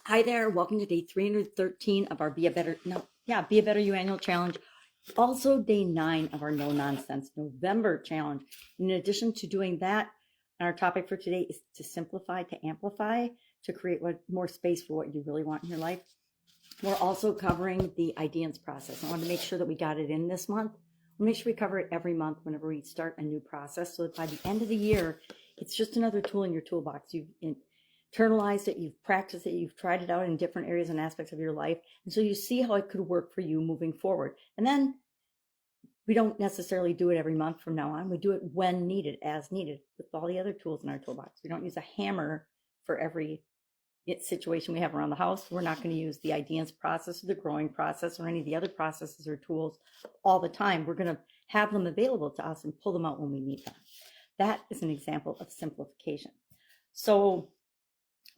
Hi there, welcome to day 313 of our Be a Better You annual challenge. Also day 9 of our No Nonsense November challenge. In addition to doing that, our topic for today is to simplify, to amplify, to create more space for what you really want in your life. We're also covering the ideas process. I wanted to make sure that we got it in this month. We'll make sure we cover it every month whenever we start a new process, so that by the end of the year, it's just another tool in your toolbox. You've internalized it, you've practiced it, you've tried it out in different areas and aspects of your life, and so you see how it could work for you moving forward. And then we don't necessarily do it every month from now on. We do it when needed, as needed, with all the other tools in our toolbox. We don't use a hammer for every situation we have around the house. We're not going to use the ideas process or the growing process or any of the other processes or tools all the time. We're going to have them available to us and pull them out when we need them. That is an example of simplification. So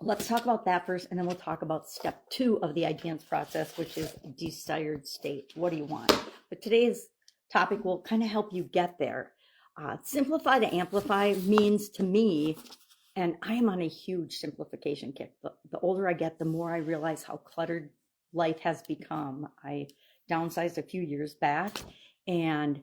let's talk about that first, and then we'll talk about step 2 of the ideas process, which is desired state. What do you want? But today's topic will kind of help you get there. Simplify to amplify means to me, and I am on a huge simplification kick. The older I get, the more I realize how cluttered life has become. I downsized a few years back and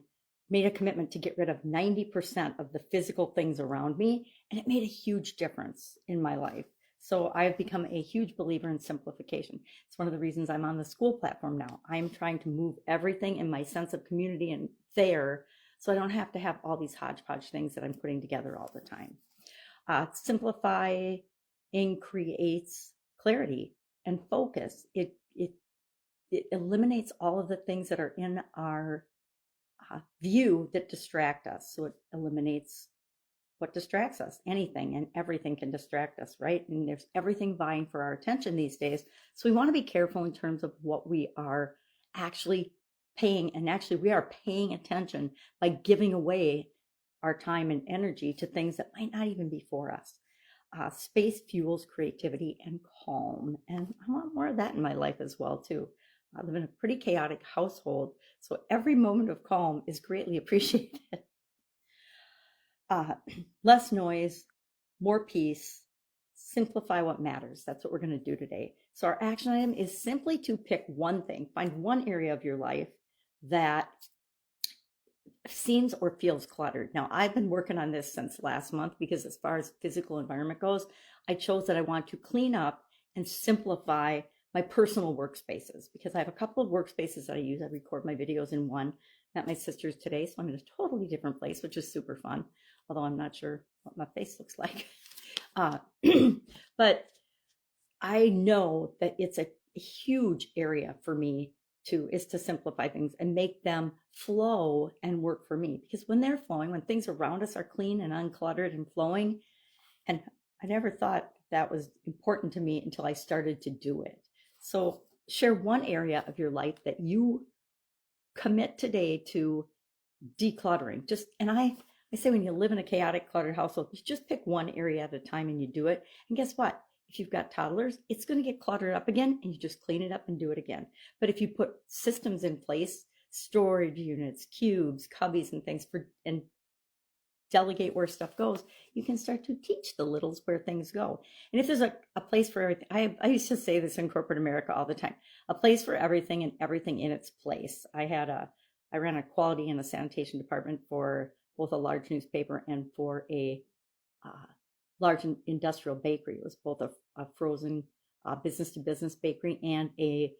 made a commitment to get rid of 90% of the physical things around me, and it made a huge difference in my life. So I've become a huge believer in simplification. It's one of the reasons I'm on the school platform now. I'm trying to move everything in my sense of community and there, so I don't have to have all these hodgepodge things that I'm putting together all the time. Simplifying creates clarity and focus. It eliminates all of the things that are in our view that distract us. So it eliminates what distracts us. Anything and everything can distract us, right? And there's everything vying for our attention these days. So we want to be careful in terms of what we are actually paying. And actually, we are paying attention by giving away our time and energy to things that might not even be for us. Space fuels creativity and calm. And I want more of that in my life as well, too. I live in a pretty chaotic household, so every moment of calm is greatly appreciated. Less noise, more peace, simplify what matters. That's what we're going to do today. So our action item is simply to pick one thing, find one area of your life that seems or feels cluttered. Now, I've been working on this since last month because as far as physical environment goes, I chose that I want to clean up and simplify my personal workspaces, because I have a couple of workspaces that I use. I record my videos in one. Met my sisters today, so I'm in a totally different place, which is super fun, although I'm not sure what my face looks like. But I know that it's a huge area for me is to simplify things and make them flow and work for me. Because when they're flowing, when things around us are clean and uncluttered and flowing, and I never thought that was important to me until I started to do it. So share one area of your life that you commit today to decluttering. And I say, when you live in a chaotic, cluttered household, you just pick one area at a time and you do it. And guess what? If you've got toddlers, it's going to get cluttered up again, and you just clean it up and do it again. But if you put systems in place, storage units, cubes, cubbies, and things and delegate where stuff goes, you can start to teach the littles where things go. And if there's a place for everything, I used to say this in corporate America all the time, a place for everything and everything in its place. I ran a quality and a sanitation department for both a large newspaper and for a large industrial bakery. It was both a frozen business-to-business bakery and a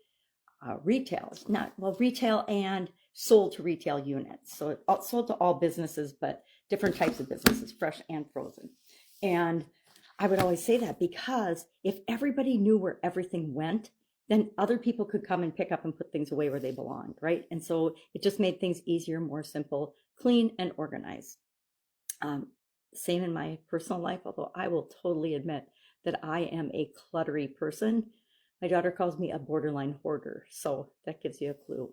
retail and sold to retail units. So it sold to all businesses, but different types of businesses, fresh and frozen. And I would always say that, because if everybody knew where everything went, then other people could come and pick up and put things away where they belonged, right? And so it just made things easier, more simple, clean, and organized. Same in my personal life, although I will totally admit that I am a cluttery person. My daughter calls me a borderline hoarder, so that gives you a clue.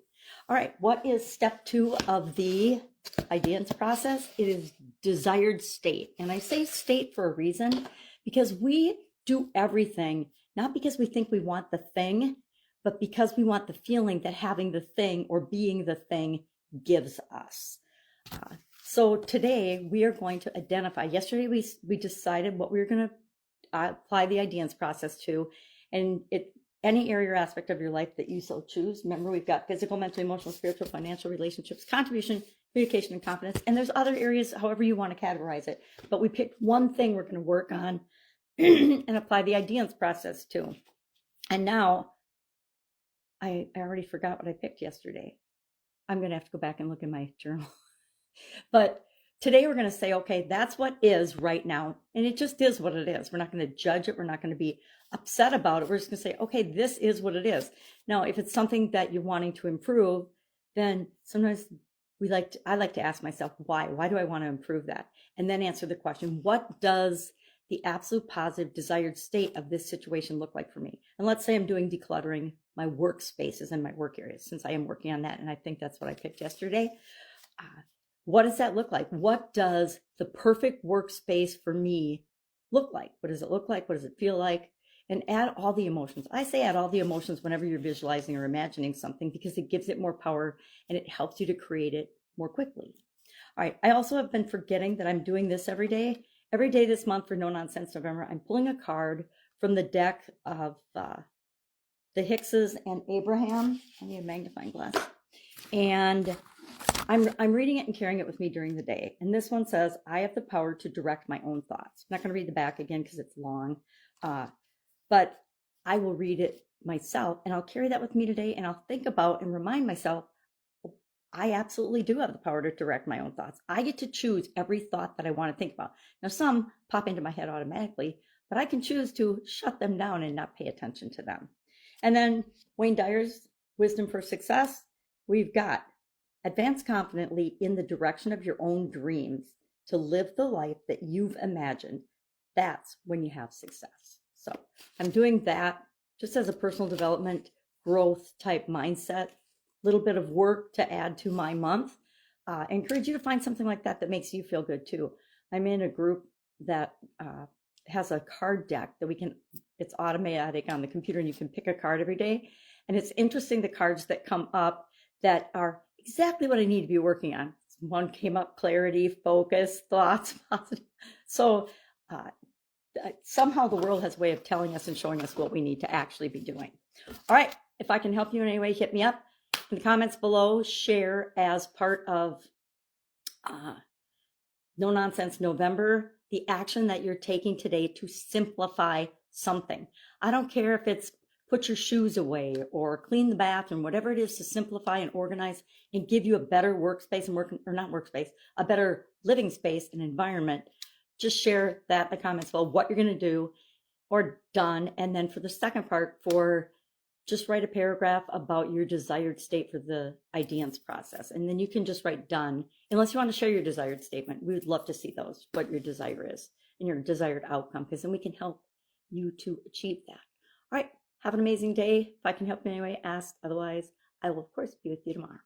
All right, what is step 2 of the ideas process? It is desired state. And I say state for a reason, because we do everything not because we think we want the thing, but because we want the feeling that having the thing or being the thing gives us. So today we are going to identify. Yesterday we decided what we were going to apply the ideas process to, And any area or aspect of your life that you so choose. Remember, we've got physical, mental, emotional, spiritual, financial, relationships, contribution, communication, and confidence. And there's other areas, however you want to categorize it. But we picked one thing we're going to work on and apply the ideas process to. And now, I already forgot what I picked yesterday. I'm going to have to go back and look in my journal. But today we're going to say, okay, that's what is right now. And it just is what it is. We're not going to judge it. We're not going to be upset about it. We're just going to say, okay, this is what it is. Now, if it's something that you're wanting to improve, then sometimes I like to ask myself, why? Why do I want to improve that? And then answer the question, what does the absolute positive desired state of this situation look like for me? And let's say I'm doing decluttering my workspaces and my work areas, since I am working on that. And I think that's what I picked yesterday. What does that look like? What does the perfect workspace for me look like? What does it look like? What does it feel like? And add all the emotions. I say add all the emotions whenever you're visualizing or imagining something, because it gives it more power and it helps you to create it more quickly. All right. I also have been forgetting that I'm doing this every day. Every day this month for No Nonsense November, I'm pulling a card from the deck of the Hickses and Abraham. I need a magnifying glass. And I'm reading it and carrying it with me during the day. And this one says, I have the power to direct my own thoughts. I'm not going to read the back again because it's long, but I will read it myself, and I'll carry that with me today, and I'll think about and remind myself, I absolutely do have the power to direct my own thoughts. I get to choose every thought that I want to think about. Now, some pop into my head automatically, but I can choose to shut them down and not pay attention to them. And then Wayne Dyer's Wisdom for Success, we've got advance confidently in the direction of your own dreams to live the life that you've imagined. That's when you have success. So I'm doing that just as a personal development, growth type mindset, little bit of work to add to my month. I encourage you to find something like that that makes you feel good too. I'm in a group that has a card deck that it's automatic on the computer, and you can pick a card every day. And it's interesting, the cards that come up that are exactly what I need to be working on. One came up, clarity, focus, thoughts, positive. So somehow the world has a way of telling us and showing us what we need to actually be doing. All right. If I can help you in any way, hit me up in the comments below. Share as part of No Nonsense November the action that you're taking today to simplify something. I don't care if it's put your shoes away or clean the bathroom, whatever it is to simplify and organize and give you a better workspace and a better living space and environment. Just share that in the comments below, what you're going to do or done. And then for the second part, just write a paragraph about your desired state for the ideas process. And then you can just write done, unless you want to share your desired statement. We would love to see those, what your desire is and your desired outcome, because then we can help you to achieve that. All right. Have an amazing day. If I can help in any way, ask. Otherwise, I will, of course, be with you tomorrow.